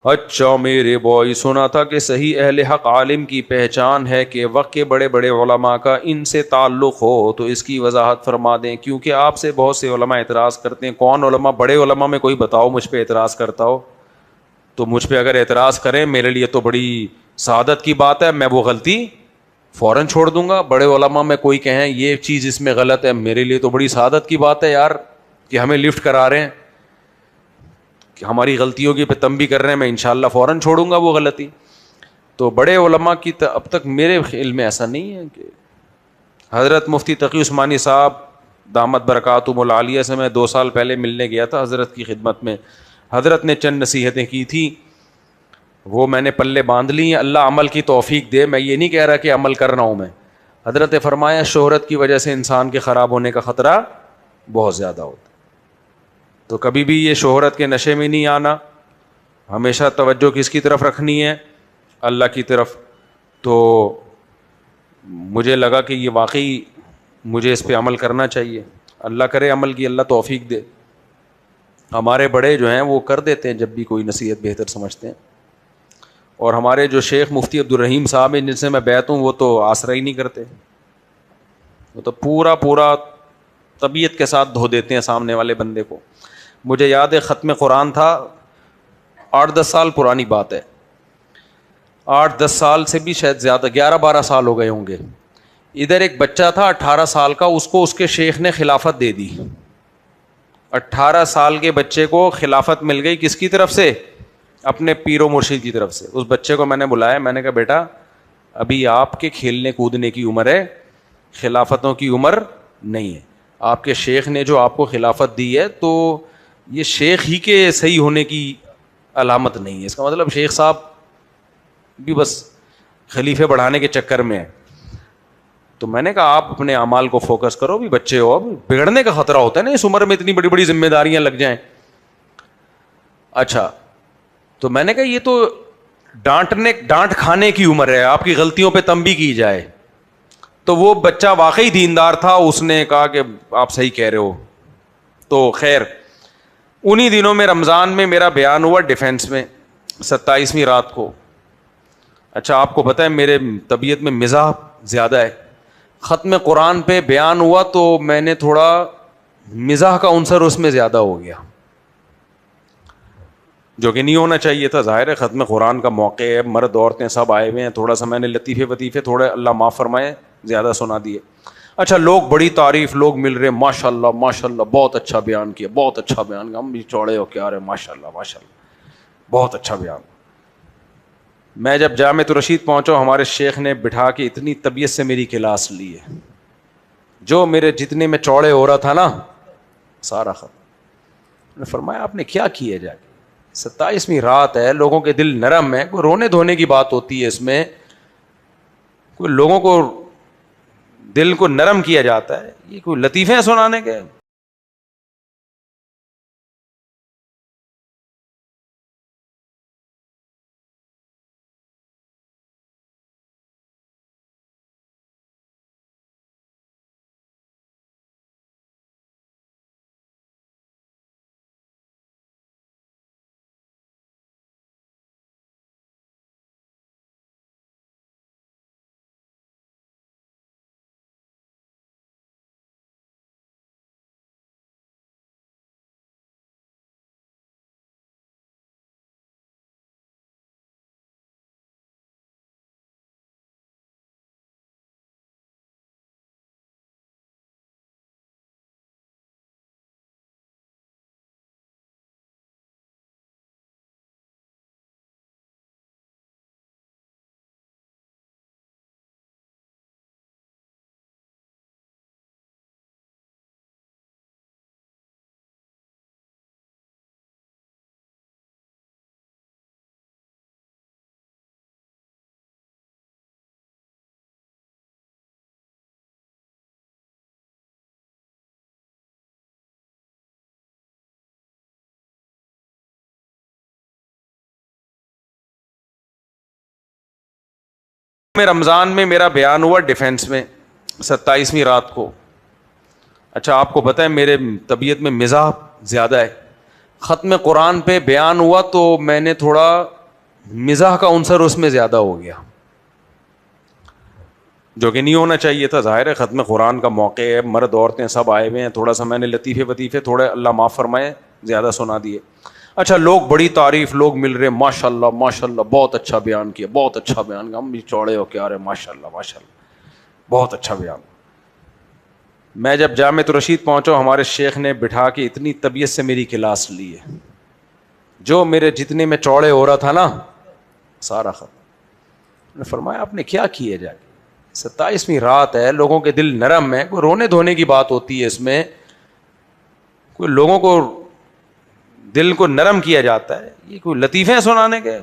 اچھا میرے بھائی، سنا تھا کہ صحیح اہل حق عالم کی پہچان ہے کہ وقت کے بڑے بڑے علماء کا ان سے تعلق ہو، تو اس کی وضاحت فرما دیں، کیونکہ آپ سے بہت سے علماء اعتراض کرتے ہیں۔ کون علماء؟ بڑے علماء میں کوئی بتاؤ مجھ پہ اعتراض کرتا ہو تو۔ مجھ پہ اگر اعتراض کریں میرے لیے تو بڑی سعادت کی بات ہے، میں وہ غلطی فوراً چھوڑ دوں گا۔ بڑے علماء میں کوئی کہیں یہ چیز اس میں غلط ہے، میرے لیے تو بڑی سعادت کی بات ہے یار، کہ ہمیں لفٹ کرا رہے ہیں، کہ ہماری غلطیوں کی پہ تنبیہ کر رہے ہیں، میں انشاءاللہ فوراً چھوڑوں گا وہ غلطی۔ تو بڑے علماء کی اب تک میرے علم میں ایسا نہیں ہے کہ حضرت مفتی تقی عثمانی صاحب دامت برکاتہم العالیہ سے میں 2 سال پہلے ملنے گیا تھا حضرت کی خدمت میں۔ حضرت نے چند نصیحتیں کی تھی، وہ میں نے پلے باندھ لی ہیں۔ اللہ عمل کی توفیق دے، میں یہ نہیں کہہ رہا کہ عمل کر رہا ہوں میں۔ حضرت نے فرمایا شہرت کی وجہ سے انسان کے خراب ہونے کا خطرہ بہت زیادہ ہوتا ہے، تو کبھی بھی یہ شہرت کے نشے میں نہیں آنا، ہمیشہ توجہ کس کی طرف رکھنی ہے؟ اللہ کی طرف۔ تو مجھے لگا کہ یہ واقعی مجھے اس پہ عمل کرنا چاہیے، اللہ کرے عمل کی اللہ توفیق دے۔ ہمارے بڑے جو ہیں وہ کر دیتے ہیں جب بھی کوئی نصیحت بہتر سمجھتے ہیں، اور ہمارے جو شیخ مفتی عبد الرحیم صاحب ہیں جن سے میں بیعت ہوں، وہ تو آسرا ہی نہیں کرتے، وہ تو پورا طبیعت کے ساتھ دھو دیتے ہیں سامنے والے بندے کو۔ مجھے یاد ہے ختم قرآن تھا، 8-10 سال پرانی بات ہے، 8-10 سال سے بھی شاید زیادہ، 11-12 سال ہو گئے ہوں گے۔ ادھر ایک بچہ تھا 18 سال کا، اس کو اس کے شیخ نے خلافت دے دی۔ 18 سال کے بچے کو خلافت مل گئی، کس کی طرف سے؟ اپنے پیر و مرشد کی طرف سے۔ اس بچے کو میں نے بلایا، میں نے کہا بیٹا ابھی آپ کے کھیلنے کودنے کی عمر ہے، خلافتوں کی عمر نہیں ہے۔ آپ کے شیخ نے جو آپ کو خلافت دی ہے تو یہ شیخ ہی کے صحیح ہونے کی علامت نہیں ہے، اس کا مطلب شیخ صاحب بھی بس خلیفے بڑھانے کے چکر میں ہے۔ تو میں نے کہا آپ اپنے اعمال کو فوکس کرو، بھی بچے ہو، اب بگڑنے کا خطرہ ہوتا ہے نا اس عمر میں، اتنی بڑی بڑی ذمہ داریاں لگ جائیں۔ اچھا، تو میں نے کہا یہ تو ڈانٹ کھانے کی عمر ہے، آپ کی غلطیوں پہ تنبیہ کی جائے۔ تو وہ بچہ واقعی دیندار تھا، اس نے کہا کہ آپ صحیح کہہ رہے ہو۔ تو خیر انہی دنوں میں رمضان میں میرا بیان ہوا ڈیفینس میں 27ویں رات کو۔ اچھا آپ کو پتہ ہے میرے طبیعت میں مزاح زیادہ ہے، ختم قرآن پہ بیان ہوا تو میں نے تھوڑا مزاح کا عنصر اس میں زیادہ ہو گیا، جو کہ نہیں ہونا چاہیے تھا۔ ظاہر ہے ختم قرآن کا موقع ہے، مرد عورتیں سب آئے ہوئے ہیں، تھوڑا سا میں نے لطیفے وطیفے تھوڑے اللہ معاف فرمائے زیادہ سنا دیے۔ اچھا لوگ بڑی تعریف، لوگ مل رہے، ماشاء اللہ ماشاء اللہ بہت اچھا بیان کیا، بہت اچھا بیان کیا، ہم بھی چوڑے ہو کے آ رہے ہیں، ماشاء اللہ ماشاء اللہ بہت اچھا بیان۔ میں جب جامعۃ الرشید پہنچا، ہمارے شیخ نے بٹھا کے اتنی طبیعت سے میری کلاس لی ہے، جو میرے جتنے میں چوڑے ہو رہا تھا نا سارا ختم۔ نے فرمایا آپ نے کیا کیا جا کے، 27ویں رات ہے، لوگوں کے دل نرم ہے، کوئی رونے دھونے کی بات ہوتی ہے اس میں، کوئی لوگوں کو دل کو نرم کیا جاتا ہے، یہ کوئی لطیفے ہیں سنانے کے؟ میں رمضان میں میرا بیان ہوا ڈیفینس میں 27ویں رات کو۔ اچھا آپ کو پتہ ہے میرے طبیعت میں مزاح زیادہ ہے، ختم قرآن پہ بیان ہوا تو میں نے تھوڑا مزاح کا عنصر اس میں زیادہ ہو گیا، جو کہ نہیں ہونا چاہیے تھا. ظاہر ہے ختم قرآن کا موقع ہے، مرد عورتیں سب آئے ہوئے ہیں، تھوڑا سا میں نے لطیفے وطیفے تھوڑے اللہ معاف فرمائے زیادہ سنا دیے. اچھا لوگ بڑی تعریف، لوگ مل رہے ماشاء اللہ ماشاء اللہ بہت اچھا بیان کیا، بہت اچھا بیان کیا، ہم بھی چوڑے ہو کے آ رہے ماشاء اللہ ماشاء اللہ بہت اچھا بیان. میں جب جامعۃ الرشید پہنچا ہمارے شیخ نے بٹھا کے اتنی طبیعت سے میری کلاس لی ہے، جو میرے جتنے میں چوڑے ہو رہا تھا نا سارا ختم. نے فرمایا آپ نے کیا کیے جا کے، 27ویں رات ہے، لوگوں کے دل نرم ہے، کوئی رونے دھونے کی بات ہوتی ہے اس میں، کوئی لوگوں کو دل کو نرم کیا جاتا ہے، یہ کوئی لطیفے سنانے کے.